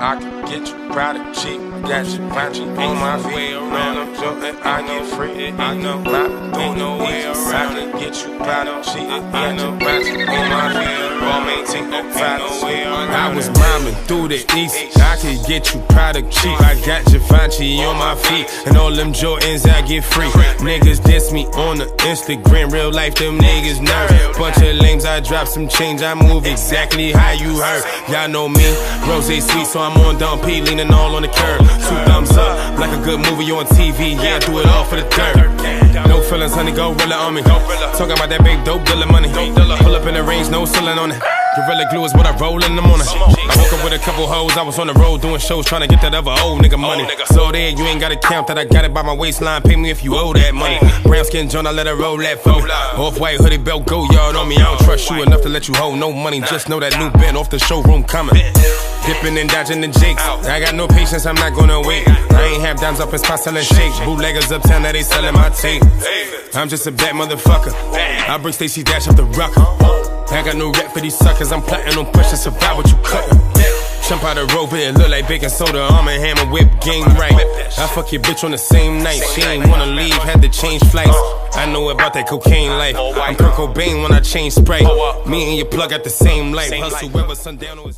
I can get you product cheap. Got you watching on my feet. Man, I'm joking, I get free. I know rap, don't know where I can get you product cheap. Got you watching on my feet. All maintain no product cheap. I was mobbing through the east. I could get you product cheap. I got Givenchy on my feet, and all them Jordans I get free. Niggas diss me on the Instagram. Real life, them niggas nerve. Bunch of lames, I drop some change. I move exactly how you heard. Y'all know me, rose sweet, so I'm on Don P, leaning all on the curb. 2 thumbs up, like a good movie on TV. Yeah, I do it all for the dirt. No feelings, honey, gorilla on me. Talking about that big dope dealer money. Pull up in the range, no ceiling on it. Gorilla glue is what I roll in the morning. I woke up with a couple hoes, I was on the road doing shows, trying to get that other old nigga money. So there, you ain't gotta count that, I got it by my waistline. Pay me if you owe that money. Brown skin John, I let her roll that for me. Off-white hoodie belt, go yard on me. I don't trust you enough to let you hold no money. Just know that new Ben off the showroom coming. Dipping and dodging the jakes. I got no patience, I'm not gonna wait. I ain't have dimes up in spots selling shakes. Bootleggers uptown, now they selling my tape. I'm just a bad motherfucker. I bring Stacey Dash up the rock. I got no rep for these suckers. I'm plotting on pressure, survive what you cuttin'. Jump out the rope, it look like baking soda. Arm and hammer, whip, game right. I fuck your bitch on the same night. She ain't wanna leave, had to change flights. I know about that cocaine life. I'm Kurt Cobain when I change Sprite. Me and your plug got the same life. Hustle, whether sundown or